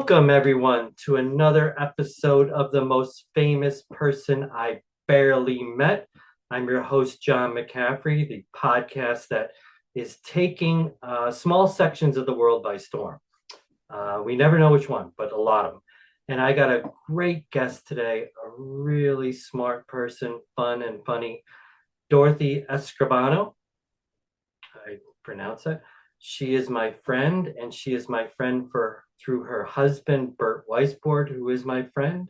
Welcome, everyone, to another episode of The Most Famous Person I Barely Met. I'm your host, John McCaffrey, the podcast that is taking small sections of the world by storm. We never know which one, but a lot of them. And I got a great guest today, a really smart person, fun and funny, Dorothy Escribano. I pronounce it. She is my friend, and she is my friend for through her husband, Bert Weisbord, who is my friend,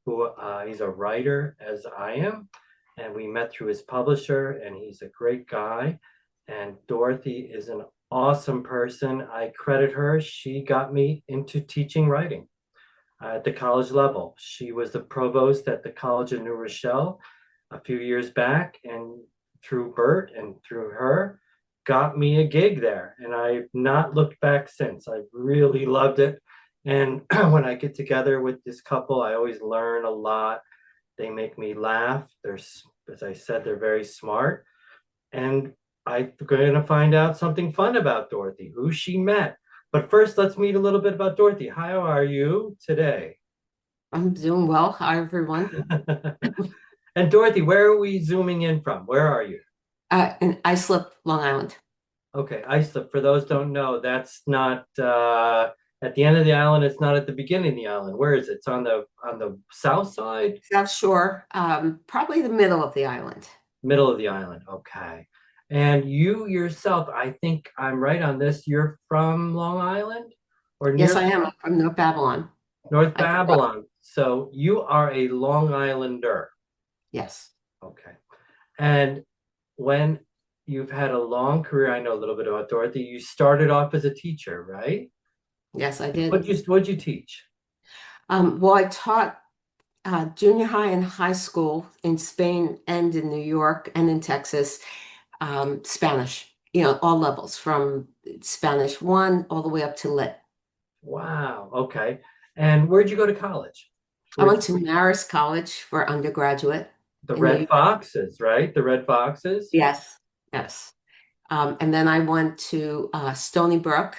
who he's a writer as I am, and we met through his publisher, and he's a great guy. And Dorothy is an awesome person. I credit her. She got me into teaching writing at the college level. She was the provost at the College of New Rochelle a few years back, and through Bert and through her, got me a gig there. And I've not looked back since. I really loved it. And when I get together with this couple, I always learn a lot. They make me laugh. They're, as I said, they're very smart. And I'm going to find out something fun about Dorothy, who she met. But first, let's meet a little bit about Dorothy. How are you today? I'm doing well. Hi, everyone. And Dorothy, where are we zooming in from? Where are you? In Islip, Long Island. Okay, Islip, for those don't know, that's not at the end of the island, it's not at the beginning of the island. Where is it? It's on the south side, South Shore, probably the middle of the island. middle of the island. Okay. And you yourself, I think I'm right on this. You're from Long Island or Yes, near I am. I'm from North Babylon. North I grew up. Babylon. So you are a Long Islander. Yes. Okay. And when you've had a long career, I know a little bit about Dorothy. You started off as a teacher, right? Yes, I did. What'd you teach? Well, I taught junior high and high school in Spain and in New York and in Texas, Spanish, all levels from Spanish 1 all the way up to Lit. Wow. Okay. And where'd you go to college? I Where'd went you, to Marist College for undergraduate the in New Red York. Foxes, right? The Red Foxes. Yes. Yes. And then I went to Stony Brook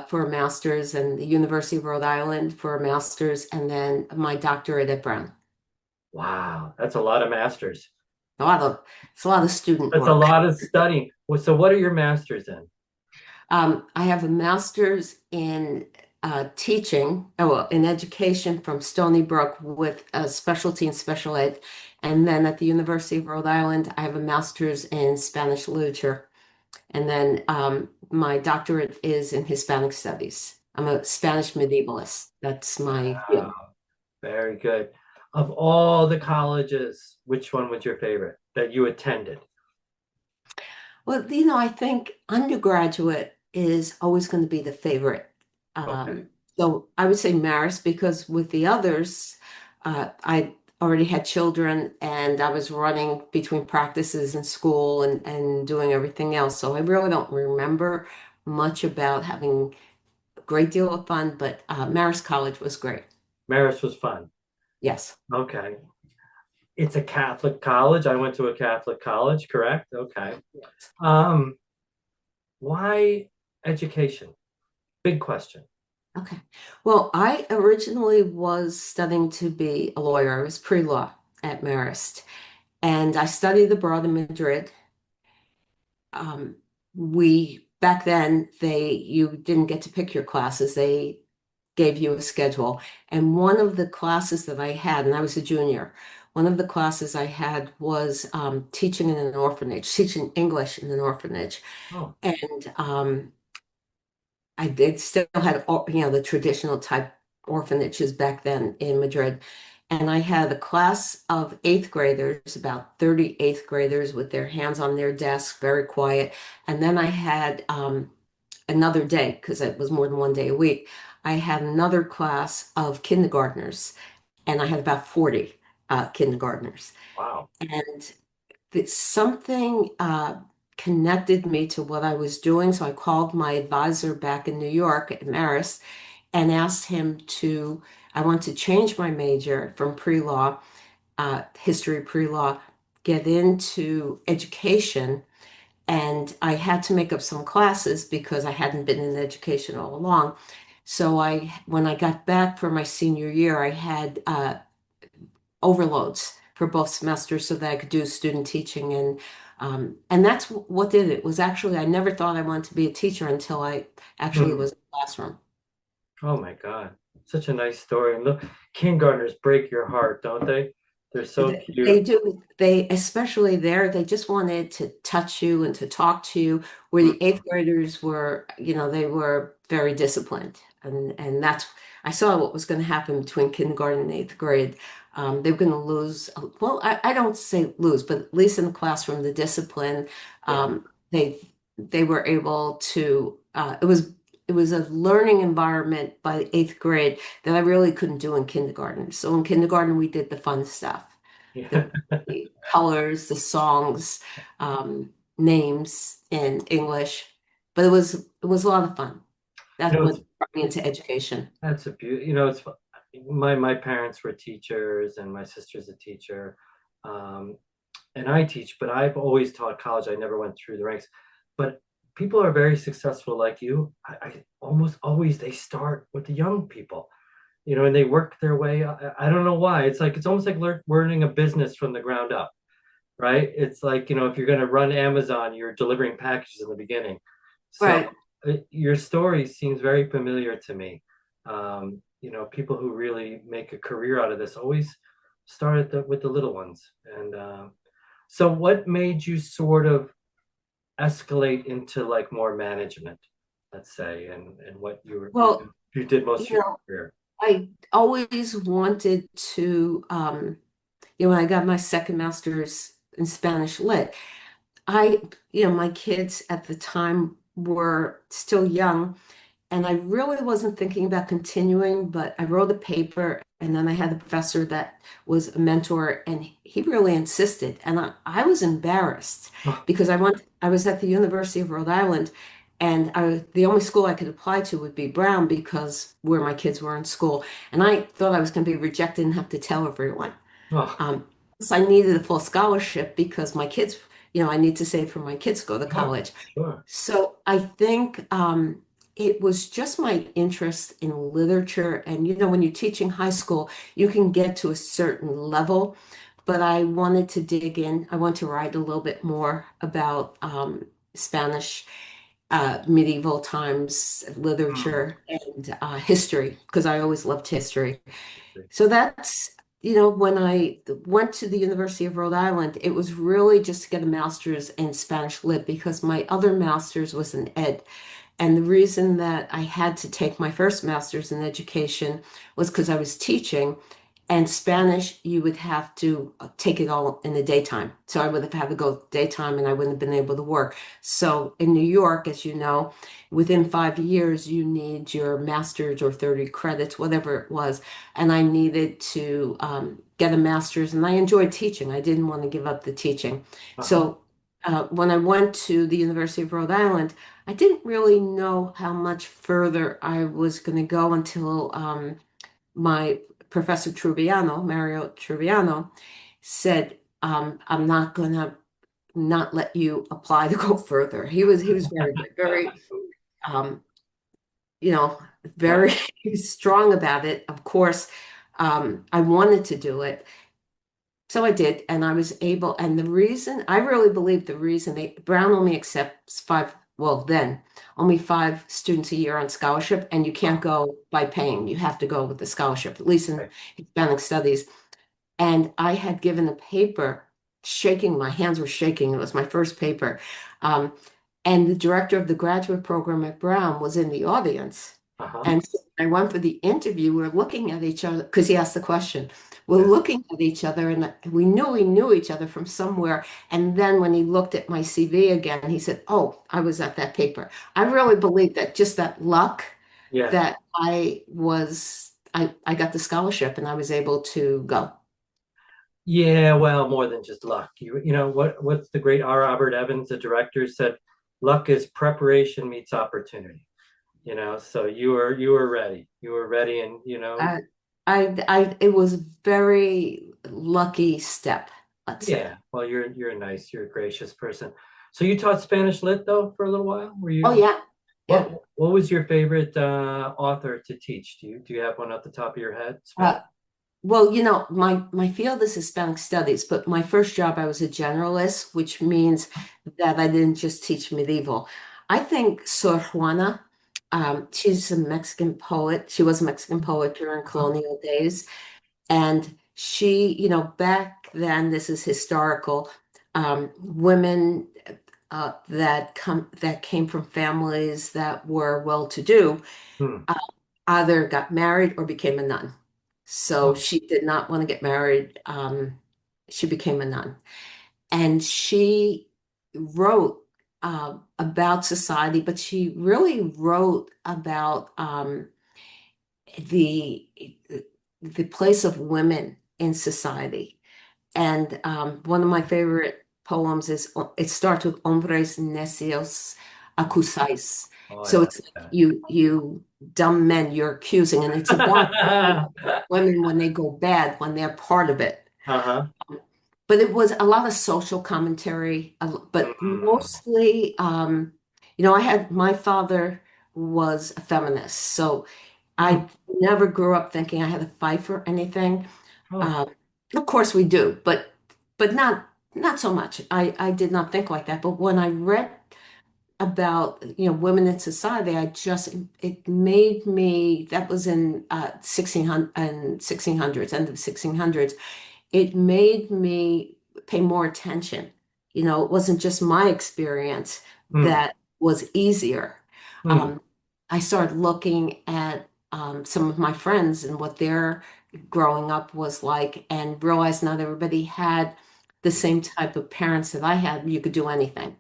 for a master's and the University of Rhode Island for a master's, and then my doctorate at Brown. Wow. That's a lot of masters. It's a lot of student That's a work. lot of studying. Well, so what are your masters in? I have a master's in teaching, well, in education from Stony Brook with a specialty in special ed. And then at the University of Rhode Island, I have a master's in Spanish literature. And then my doctorate is in Hispanic studies. I'm a Spanish medievalist. That's my Wow. field. Very good. Of all the colleges, which one was your favorite that you attended? Well, I think undergraduate is always going to be the favorite. Okay. Um, so I would say Marist because with the others, I already had children and I was running between practices and school and doing everything else. So I really don't remember much about having a great deal of fun, but Marist College was great. Marist was fun. Yes. Okay. It's a Catholic college. I went to a Catholic college, correct? Okay. Yes. Um, why education? Big question. Okay. Well, I originally was studying to be a lawyer. I was pre-law at Marist. And I studied abroad in Madrid. We back then you didn't get to pick your classes. They gave you a schedule. And one of the classes that I had, and I was a junior, one of the classes I had was teaching in an orphanage, teaching English in an orphanage. Oh, And I did still had, the traditional type orphanages back then in Madrid. And I had a class of eighth graders, about 30 eighth graders with their hands on their desks, very quiet. And then I had another day, because it was more than one day a week, I had another class of kindergartners, and I had about 40 kindergartners. wow. And something connected me to what I was doing. So I called my advisor back in New York at Marist and asked him I want to change my major from pre-law, history pre-law, get into education. And I had to make up some classes because I hadn't been in education all along. So when I got back for my senior year, I had overloads for both semesters so that I could do student teaching, and that's what did it. Was actually I never thought I wanted to be a teacher until I actually Hmm. was in the classroom. Oh my God. Such a nice story. And look, kindergartners break your heart, don't they? They're so They cute. do. They, especially there, they just wanted to touch you and to talk to you. Where the Mhm. eighth graders were, they were very disciplined, and that's I saw what was going to happen between kindergarten and eighth grade. They were going to lose. Well, I don't say lose, but at least in the classroom, the discipline. Yeah. They were able to. It was a learning environment by eighth grade that I really couldn't do in kindergarten. So in kindergarten, we did the fun stuff, Yeah. the colors, the songs, names in English. But it was a lot of fun. You That's know, what brought me into education. that's a beauty. My parents were teachers and my sister's a teacher. Um, and I teach, but I've always taught college. I never went through the ranks. But people are very successful like you. I almost always they start with the young people, and they work their way. I don't know why. It's almost like learning a business from the ground up, right? It's like, if you're going to run Amazon, you're delivering packages in the beginning. So Right. your story seems very familiar to me. People who really make a career out of this always start with the little ones. And so what made you sort of escalate into like more management, let's say, and what Well, you did most you of your know, career? I always wanted to, when I got my second master's in Spanish Lit, I, my kids at the time were still young. And I really wasn't thinking about continuing, but I wrote a paper and then I had a professor that was a mentor and he really insisted. And I was embarrassed Oh, because I was at the University of Rhode Island and the only school I could apply to would be Brown because where my kids were in school. And I thought I was going to be rejected and have to tell everyone. oh, Um, so I needed a full scholarship because my kids, I need to save for my kids to go to yeah, college. sure. So I think it was just my interest in literature. And when you're teaching high school, you can get to a certain level, but I wanted to dig in. I want to write a little bit more about Spanish, medieval times, Hmm. literature, and history, because I always loved history. So when I went to the University of Rhode Island, it was really just to get a master's in Spanish Lit because my other master's was in ed. And the reason that I had to take my first master's in education was because I was teaching, and Spanish, you would have to take it all in the daytime. So I would have had to go daytime and I wouldn't have been able to work. So in New York, as you know, within 5 years, you need your master's or 30 credits, whatever it was. And I needed to get a master's, and I enjoyed teaching. I didn't want to give up the teaching. Uh-huh. So when I went to the University of Rhode Island, I didn't really know how much further I was going to go until my Professor Trubiano, Mario Trubiano, said, "I'm not going to not let you apply to go further." He was very good, very um, you know, Yeah. very strong about it. Of course, I wanted to do it. So I did, and I was able, and I really believe the reason Brown only accepts five, well, then only five students a year on scholarship, and you can't Oh, go by paying. You have to go with the scholarship, at least in okay. Hispanic studies. And I had given a paper, shaking, my hands were shaking. It was my first paper. Um, and the director of the graduate program at Brown was in the audience. Uh-huh. And so I went for the interview. We're looking at each other because he asked the question. We're Yeah. looking at each other, and we knew each other from somewhere. And then when he looked at my CV again, he said, "Oh, I was at that paper." I really believe that just that luck Yeah. that I got the scholarship and I was able to go. Yeah, well, more than just luck. What's the great R. Robert Evans, the director, said, luck is preparation meets opportunity. So you were ready. You were ready and I, it was a very lucky step, let's say. yeah, well you're nice, you're a gracious person. So you taught Spanish lit though for a little while? Were Oh you yeah. Yeah. What was your favorite author to teach? Do you have one off the top of your head? Spanish? Uh, well, my field is Hispanic studies, but my first job I was a generalist, which means that I didn't just teach medieval. I think Sor Juana, she's a Mexican poet. She was a Mexican poet during Huh? colonial days. And she, back then, this is historical, women that came from families that were well-to-do Hmm. uh, either got married or became a nun. So Oh. she did not want to get married. She became a nun, and she wrote about society, but she really wrote about the the place of women in society. And one of my favorite poems is it starts with hombres necios acusáis. Oh, I So like it's like that. you dumb men you're accusing, and it's about women when they go bad, when they're part of it. Uh-huh. But it was a lot of social commentary, but Mm. mostly, I had my father was a feminist, so Hmm. I never grew up thinking I had to fight for anything. Oh. Um, of course we do, but not so much. I did not think like that. But when I read about women in society, it made me that was in 1600 and 1600s, end of 1600s. It made me pay more attention. It wasn't just my experience Hmm. that was easier. Hmm. Um, I started looking at some of my friends and what their growing up was like, and realized not everybody had the same type of parents that I had. You could do anything.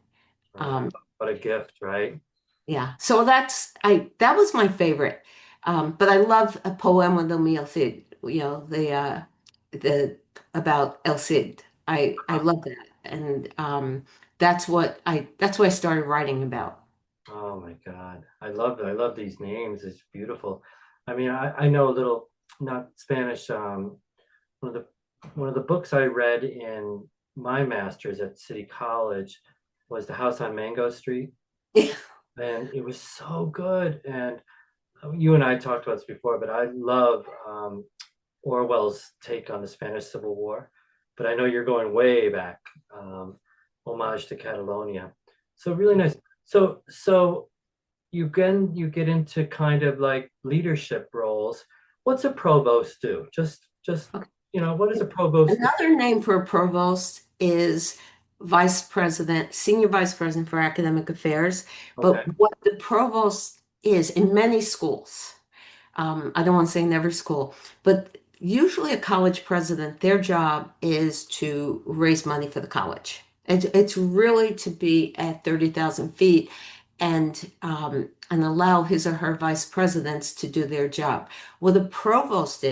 Right. Um, What a gift, right? yeah, so that was my favorite. But I love a poema de mi El Cid, the about El Cid. I Uh, love that. And that's what I started writing about. Oh my God. I love these names. It's beautiful. I mean, I know a little, not Spanish. One of the books I read in my master's at City College was The House on Mango Street, and it was so good. And you and I talked about this before, but I love Orwell's take on the Spanish Civil War. But I know you're going way back, um, homage to Catalonia. So really nice. So you get into kind of like leadership roles. What's a provost do? Just what does a provost do? Another name for a provost is vice president, senior vice president for academic affairs. Okay. But what the provost is in many schools, I don't want to say in every school, but usually a college president, their job is to raise money for the college. It's really to be at 30,000 feet and allow his or her vice presidents to do their job. Well, the provost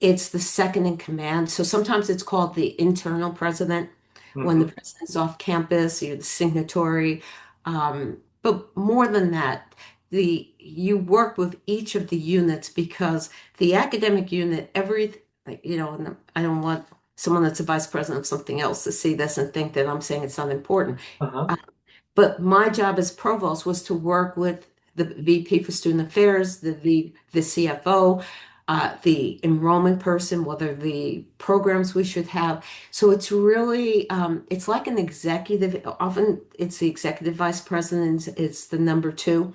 it's the second in command. So sometimes it's called the internal president when the Hmm. president's off campus, you're the signatory. But more than that, you work with each of the units because the academic unit, and I don't want someone that's a vice president of something else to see this and think that I'm saying it's not important. Uh-huh. Uh, but my job as provost was to work with the VP for Student Affairs, the CFO, the enrollment person, whether the programs we should have. So it's really it's like an executive. Often it's the executive vice president. It's the number two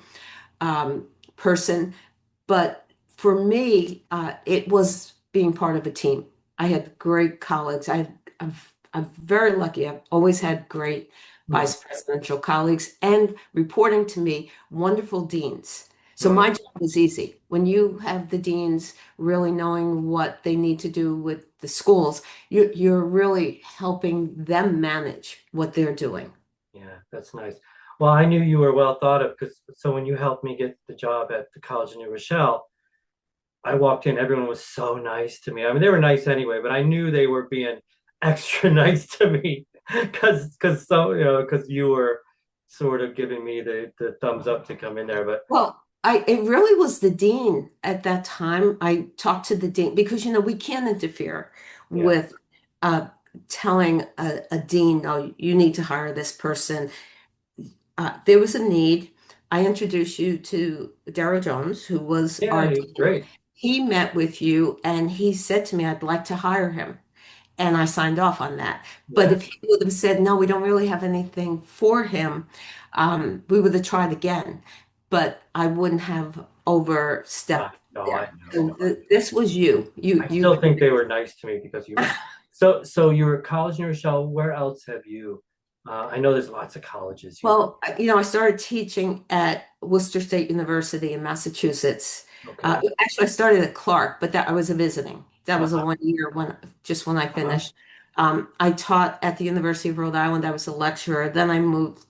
um, person. But for me, it was being part of a team. I had great colleagues. I'm very lucky. I've always had great Hmm. vice presidential colleagues and reporting to me, wonderful deans. So Hmm. my job was easy. When you have the deans really knowing what they need to do with the schools, you're really helping them manage what they're doing. Yeah, that's nice. Well, I knew you were well thought of because so when you helped me get the job at the College of New Rochelle, I walked in, everyone was so nice to me. I mean, they were nice anyway, but I knew they were being extra nice to me because you were sort of giving me the thumbs up to come in there. But Well, it really was the dean at that time. I talked to the dean because we can't interfere yeah. with uh, telling a dean, "Oh, you need to hire this person." There was a need, I introduced you to Darrell Jones, who was Yeah, our he's dean. great. He met with you and he said to me, I'd like to hire him. And I signed off on that. But Yeah. if he would have said, no, we don't really have anything for him, we would have tried again. But I wouldn't have I overstepped know, I there. know. So No, I this was you. I You still think they were nice to me because you were. So you were at college, New Rochelle. Where else have you? I know there's lots of colleges. You Well, I started teaching at Worcester State University in Massachusetts. okay? Actually, I started at Clark, but that I was a visiting. That was a Uh-huh, 1 year just when I uh-huh. finished. I taught at the University of Rhode Island. I was a lecturer. Then I moved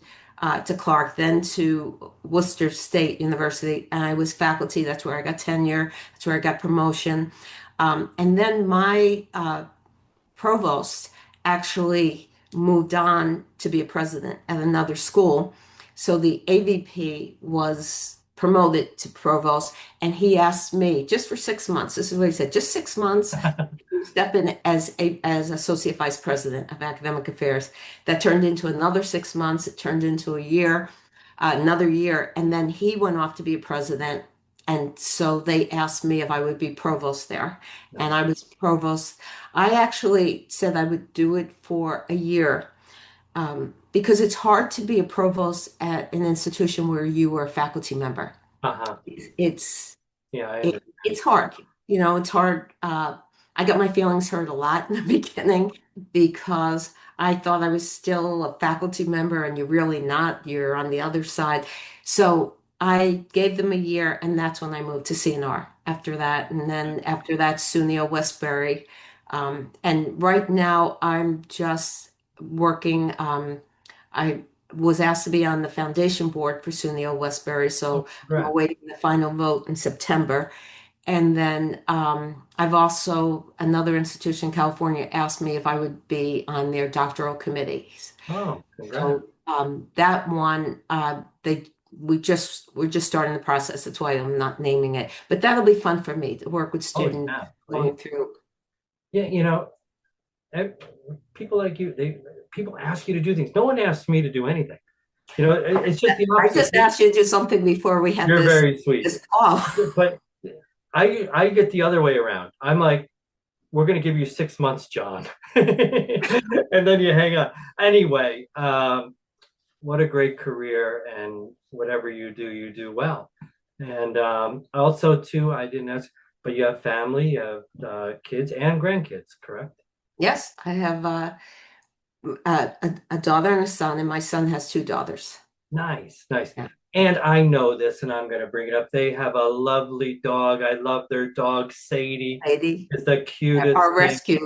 to Clark, then to Worcester State University, and I was faculty. That's where I got tenure. That's where I got promotion. And then my provost actually moved on to be a president at another school. So the AVP was promoted to provost, and he asked me just for 6 months. This is what he said, just 6 months, step in as associate vice president of academic affairs. That turned into another 6 months. It turned into a year, another year, and then he went off to be a president. And so they asked me if I would be provost there, and Nice. I was provost. I actually said I would do it for a year because it's hard to be a provost at an institution where you were a faculty member. Uh-huh. It's Yeah, I it's understand. hard. It's hard. I got my feelings hurt a lot in the beginning because I thought I was still a faculty member and you're really not. You're on the other side. So I gave them a year and that's when I moved to CNR after that. And then after that, SUNY Westbury. And right now I'm just working. I was asked to be on the foundation board for SUNY Westbury. Oh, So I'm congrats. awaiting the final vote in September. And then I've also, another institution in California asked me if I would be on their doctoral committees. Oh, congrats. So that one, we're just starting the process. That's why I'm not naming it. But that'll be fun for me to work with Oh, students yeah, please. going through. Yeah, ev- people like you, people ask you to do things. No one asks me to do anything. It's just the I opposite. just asked you to do something before we had You're this very sweet. this call. But I get the other way around. I'm like, we're gonna give you 6 months, John. And then you hang on. Anyway, what a great career, and whatever you do well. And also too, I didn't ask, but you have family, you have kids and grandkids, correct? Yes, I have a daughter and a son, and my son has two daughters. Nice, nice. Yeah. And I know this, and I'm going to bring it up. They have a lovely dog. I love their dog, Sadie. Lady, It's the cutest our thing. rescue.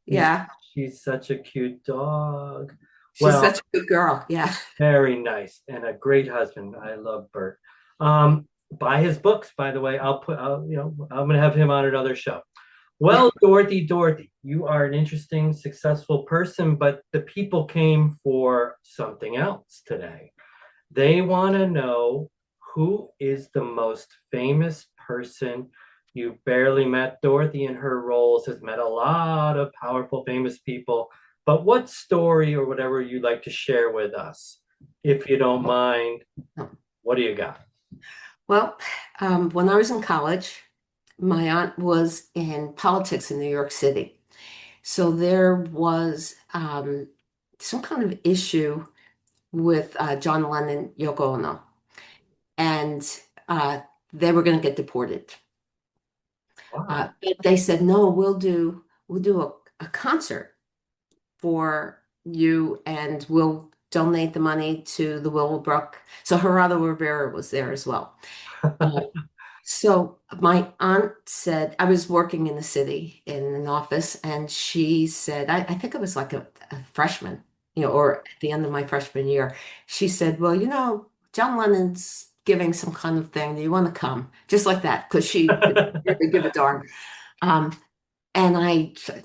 He's Yeah. she's such a cute dog. She's Well, such a good girl. Yeah. very nice and a great husband. I love Bert. Buy his books, by the way. I'm going to have him on another show. Yeah. Well, Dorothy, you are an interesting, successful person, but the people came for something else today. They want to know who is the most famous person you barely met. Dorothy, in her roles, has met a lot of powerful, famous people. But what story or whatever you'd like to share with us, if you don't mind, what do you got? Well, when I was in college, my aunt was in politics in New York City. So there was some kind of issue with John Lennon, Yoko Ono, and uh, they were going to get deported. Wow. But they said, no, we'll do a concert for you and we'll donate the money to the Willowbrook. So Gerardo Rivera was there as well. Uh, so my aunt said, I was working in the city in an office, and she said, I think I was like a freshman, or at the end of my freshman year. She said, well, John Lennon's giving some kind of thing. Do you want to come? Just like that, because she didn't really give a darn. Um, and I said,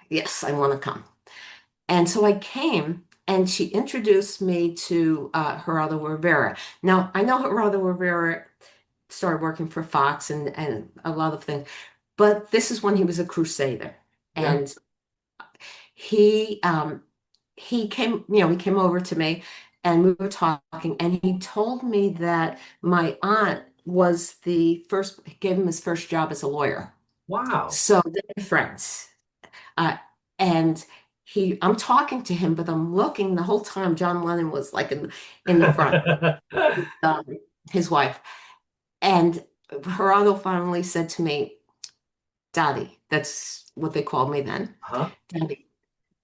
yes, I want to come. And so I came and she introduced me to Gerardo Rivera. Now, I know Gerardo Rivera started working for Fox and a lot of things, but this is when he was a crusader. Yeah. And he he came over to me and we were talking, and he told me that my aunt was the first, gave him his first job as a lawyer. Wow. So they're friends. Uh, and I'm talking to him, but I'm looking the whole time. John Lennon was like in the front, um, his wife. And Gerardo finally said to me, Daddy, that's what they called me then. Huh? Daddy,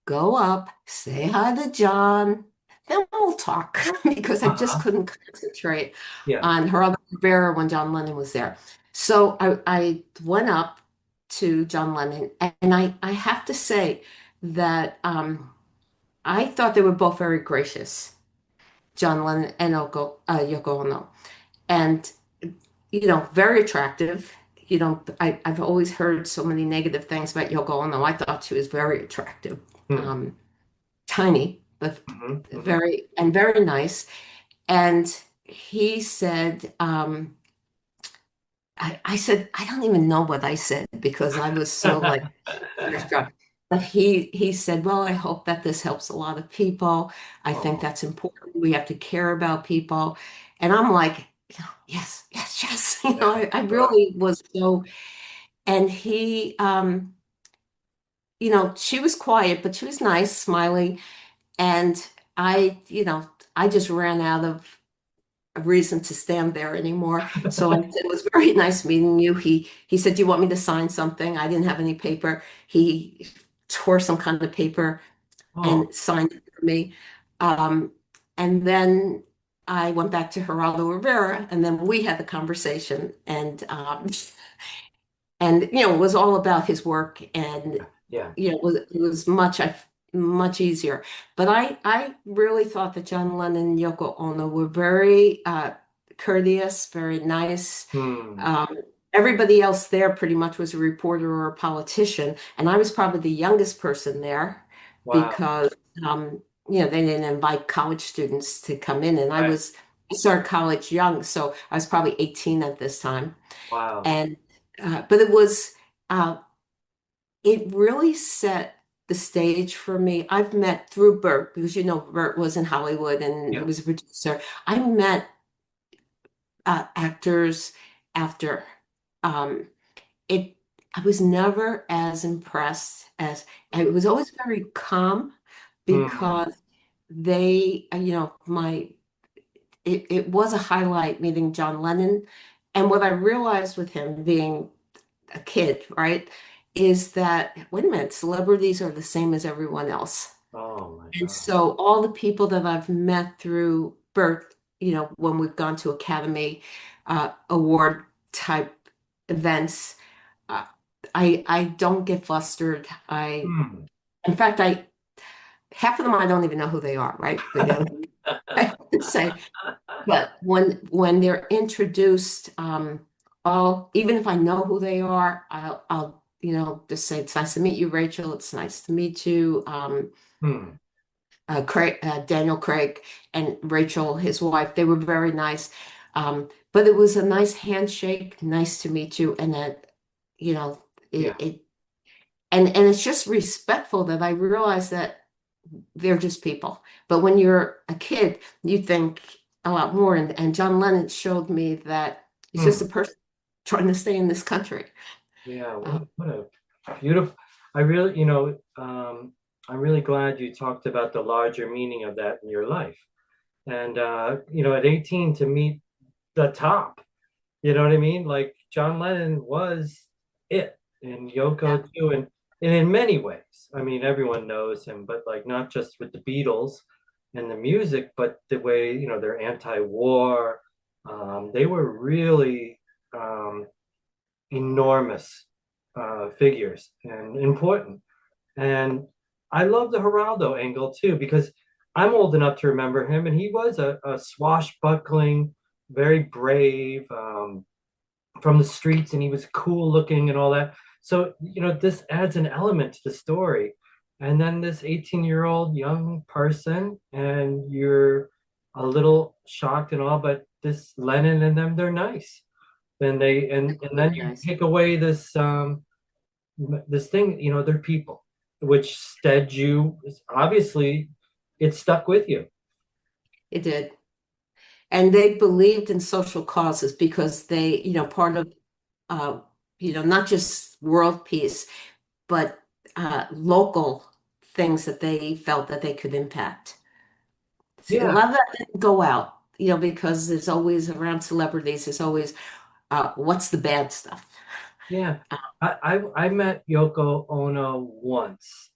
go up, say hi to John, then we'll talk because I just Uh-huh. couldn't concentrate Yeah. on Gerardo Rivera when John Lennon was there. So I went up to John Lennon, and I have to say that I thought they were both very gracious, John Lennon and Yoko Ono, and very attractive. I've always heard so many negative things about Yoko Ono. I thought she was very attractive. Hmm. Um, Tiny, but Hmm. Hmm. very nice. And he said, I said, I don't even know what I said because I was so like starstruck. But he said, well, I hope that this helps a lot of people. I think Oh, that's important. We have to care about people. And I'm like, yes, yes, yes. yeah. I Sure. really was so, and she was quiet, but she was nice, smiley. And I just ran out of a reason to stand there anymore. So I said, it was very nice meeting you. He said, do you want me to sign something? I didn't have any paper. He tore some kind of paper Oh, and signed it for me. Um, and then I went back to Geraldo Rivera, and then we had the conversation, and it was all about his work, and yeah. it was much easier. But I really thought that John Lennon and Yoko Ono were very courteous, very nice. Hmm. Um, Everybody else there pretty much was a reporter or a politician, and I was probably the youngest person there Wow. because they didn't invite college students to come in, and Right. I started college young, so I was probably 18 at this time. Wow. And but uh, it really set the stage for me. I've met through Bert, because Bert was in Hollywood and he Yeah. was a producer. I met actors after um, it. I was never as impressed as it was always very calm Hmm. because they, it was a highlight meeting John Lennon. And what I realized with him being a kid, right, is that, wait a minute, celebrities are the same as everyone else. Oh my And God. so all the people that I've met through birth, when we've gone to Academy Award type events, uh, I don't get flustered. Hmm. In fact, half of them I don't even know who they are, right? They don't I have to say. But when they're introduced, all even if I know who they are, I'll just say it's nice to meet you, Rachel. It's nice to meet you, Hmm. Daniel Craig and Rachel, his wife. They were very nice, but it was a nice handshake. Nice to meet you, and that you know Yeah. it and it's just respectful that I realize that they're just people. But when you're a kid, you think a lot more. And John Lennon showed me that he's just Hmm. a person trying to stay in this country. Yeah. Uh, What a beautiful. I really, I'm really glad you talked about the larger meaning of that in your life. And at 18 to meet the top, you know what I mean? Like John Lennon was it, and yeah, Yoko too, and in many ways. I mean, everyone knows him, but like not just with the Beatles and the music, but the way, they're anti-war. They were really enormous figures and important. And I love the Geraldo angle too, because I'm old enough to remember him, and he was a swashbuckling, very brave, from the streets, and he was cool looking and all that. So, this adds an element to the story. And then this 18-year-old young person, and you're a little shocked and all, but this Lennon and them, they're nice. Then and then very you nice. take away this thing, they're people, which stead you obviously it stuck with you. It did. And they believed in social causes because they, part of, uh, not just world peace, but local things that they felt that they could impact. See, a Yeah, lot of that didn't go out, because there's always around celebrities, there's always what's the bad stuff. yeah. Uh, I met Yoko Ono once,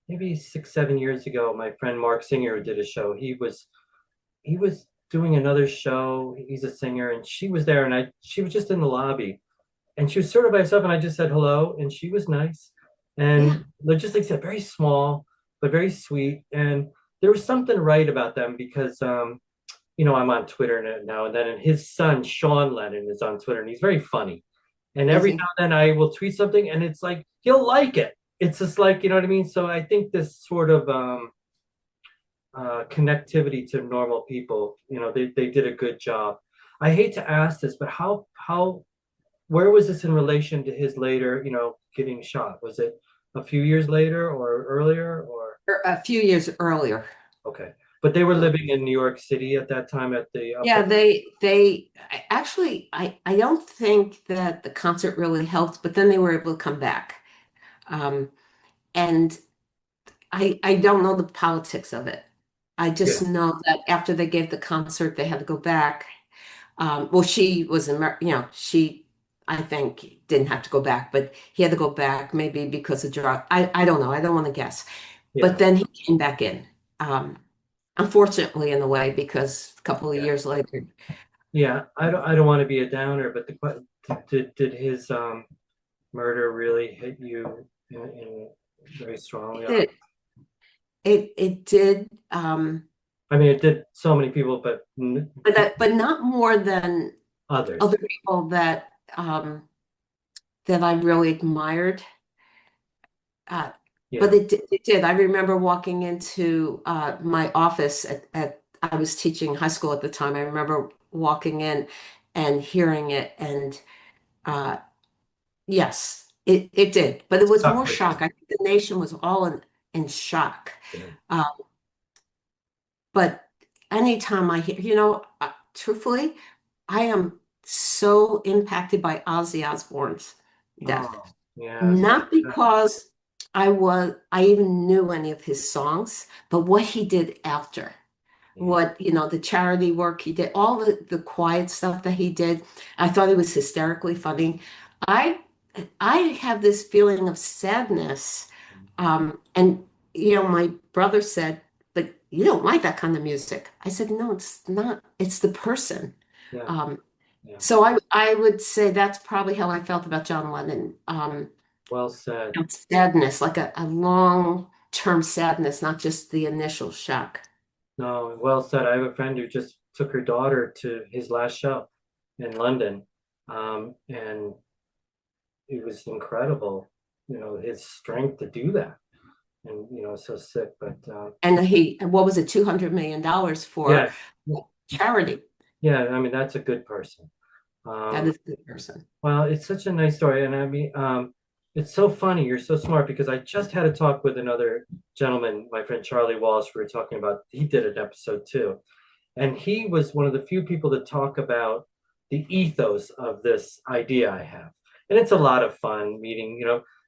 maybe 6, 7 years ago. My friend Mark Singer did a show. He was doing another show. He's a singer, and she was there, and she was just in the lobby, and she was sort of by herself, and I just said hello, and she was nice, yeah, and just like I said, very small but very sweet, and there was something right about them because I'm on Twitter now and then, and his son Sean Lennon is on Twitter, and he's very funny, and is every he? now and then I will tweet something, and it's like he'll like it. It's just like, you know what I mean. So I think this sort of connectivity to normal people, they did a good job. I hate to ask this, but how where was this in relation to his later, getting shot? Was it a few years later or earlier or A few years earlier. okay? But they were living in New York City at that time at the Yeah, upper. actually, I don't think that the concert really helped, but then they were able to come back. Um, and I don't know the politics of it. I just Yeah, know that after they gave the concert, they had to go back. Well, she was, she, I think, didn't have to go back, but he had to go back maybe because of drug. I don't know. I don't want to guess. But yeah, then he came back in. Um, Unfortunately, in a way, because a couple of yeah, years later, yeah. I don't want to be a downer, but did his murder really hit you in very strongly? it it did, I mean, it did so many people, but but not more than others. other people that I really admired. Uh, but Yeah. it did. I remember walking into my office I was teaching high school at the time. I remember walking in and hearing it, and uh, yes, it did. But it was Tough more to shock. I think the nation was all in shock. yeah. Uh, but anytime I hear, truthfully, I am so impacted by Ozzy Osbourne's death. Oh, yeah. Not because I even knew any of his songs, but what he did after. Yeah. What, the charity work he did, all the quiet stuff that he did. I thought it was hysterically funny. I I have this feeling of sadness. And my brother said, but you don't like that kind of music. I said, no, it's not. It's the person. Yeah. Um, Yeah. so I would say that's probably how I felt about John Lennon. Well said. Sadness, like a long-term sadness, not just the initial shock. No, well said. I have a friend who just took her daughter to his last show in London. And it was incredible, his strength to do that. And, so sick. But And what was it, $200 million for yeah, charity? yeah, I mean, that's a good person. That Um, is a good person. well, it's such a nice story. And I mean, it's so funny. You're so smart because I just had a talk with another gentleman, my friend Charlie Walsh. We were talking about, he did an episode too. And he was one of the few people to talk about the ethos of this idea I have. And it's a lot of fun meeting,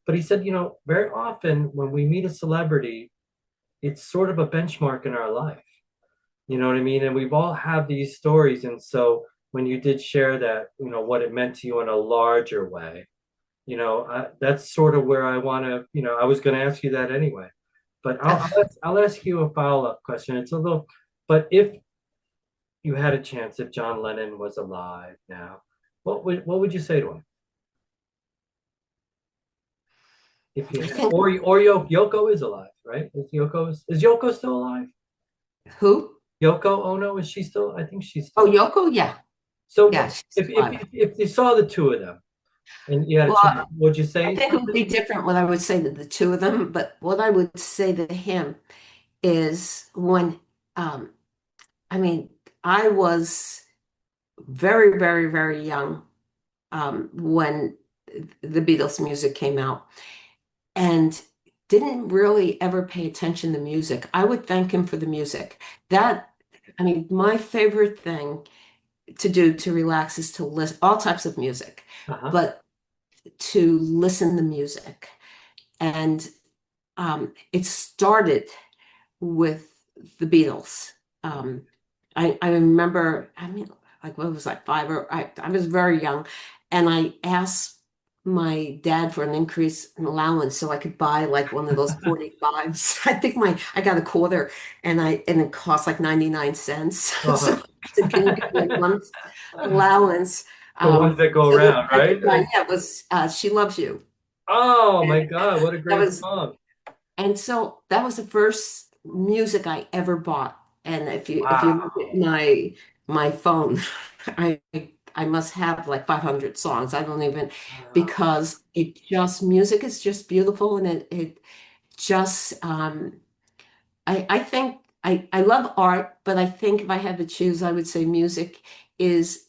but he said, very often when we meet a celebrity, it's sort of a benchmark in our life. You know what I mean? And we've all have these stories. And so when you did share that, what it meant to you in a larger way, that's sort of where I want to, I was going to ask you that anyway. But I'll ask you a follow-up question. It's a little, but if you had a chance, if John Lennon was alive now, what would you say to him? If you I had, think or Yoko is alive, right? Is Yoko still alive? who? Yoko Ono, is she still? I think she's Oh, still. Yoko, yeah. Yeah, So she's if alive. you saw the two of them and you had a Well, chance, would you I say think it would something? be different what I would say to the two of them, but what I would say to him is um, I mean, I was very, very, very young when the Beatles music came out. And didn't really ever pay attention to music. I would thank him for the music. That, I mean, my favorite thing to do to relax is to listen all types of music, Uh-huh. but to listen to music. And it started with the Beatles. Um, I remember, I mean, like what was I, five or I was very young, and I asked my dad for an increase in allowance so I could buy like one of those 45s. I think I got a quarter and it cost like 99 cents. So Uh-huh. I said, can you give me a month's allowance? The ones that go So the around, second right? one, yeah, was She Loves You. Oh And my God, what a that great was song. and so that was the first music I ever bought. And if you look at Wow. my phone, I I must have like 500 songs. I don't even because it just music is just beautiful and it just I think I love art, but I think if I had to choose, I would say music is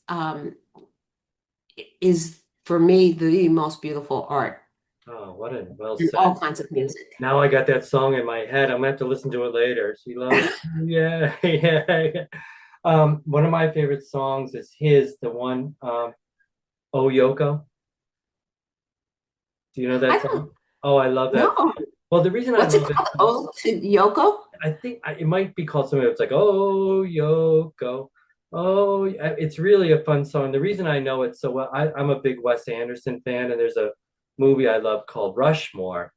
is for me the most beautiful art Oh, what a well and said. all kinds of music. Now I got that song in my head. I'm gonna have to listen to it later. She loves, yeah, yeah, yeah. One of my favorite songs is his, the one, Oh Yoko. Do you know I that don't song? Oh, I love that know. song. Well, the reason I What's it love it, called? Oh, to Yoko? I think it might be called something that's like, Oh Yoko. Oh, it's really a fun song. The reason I know it so well, I'm a big Wes Anderson fan, and there's a movie I love called Rushmore,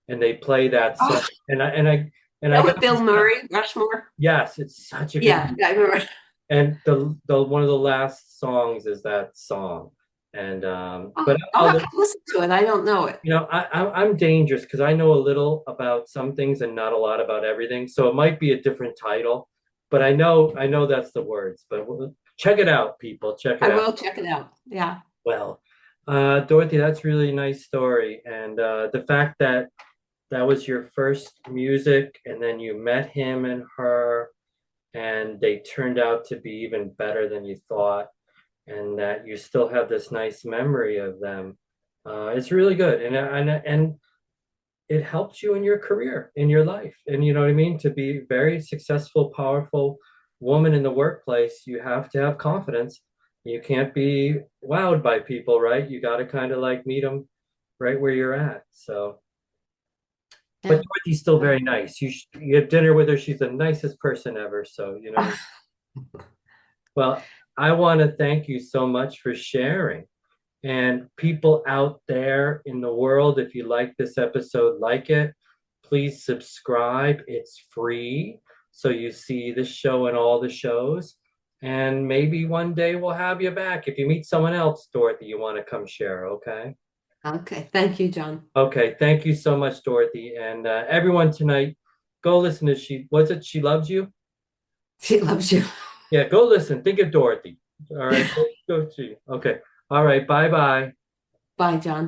and they play that song, Oh, and I that got with Bill Murray, Rushmore. yes, it's such a good Yeah, movie. I remember. And the one of the last songs is that song. And Oh, but I'll have I'll to listen to it. I don't know it. I'm dangerous because I know a little about some things and not a lot about everything. So it might be a different title, but I know that's the words. But check it out, people. Check it I out. will check it out. Yeah. Well, Dorothy, that's really a nice story, and the fact that that was your first music, and then you met him and her, and they turned out to be even better than you thought, and that you still have this nice memory of them. It's really good, and it helps you in your career, in your life, and you know what I mean. To be a very successful, powerful woman in the workplace, you have to have confidence. You can't be wowed by people, right? You got to kind of like meet them right where you're at. So, but Yeah. Dorothy's still very nice. You have dinner with her. She's the nicest person ever. So, you know what I mean? Well, I want to thank you so much for sharing. And people out there in the world, if you like this episode, like it, please subscribe. It's free. So you see the show and all the shows. And maybe one day we'll have you back. If you meet someone else, Dorothy, you want to come share, okay? Okay. Thank you, John. Okay, thank you so much, Dorothy. And everyone tonight, go listen to what's it? She Loves You? She loves you. Yeah, go listen. Think of Dorothy. All right, go see. Okay. All right, bye bye. Bye, John.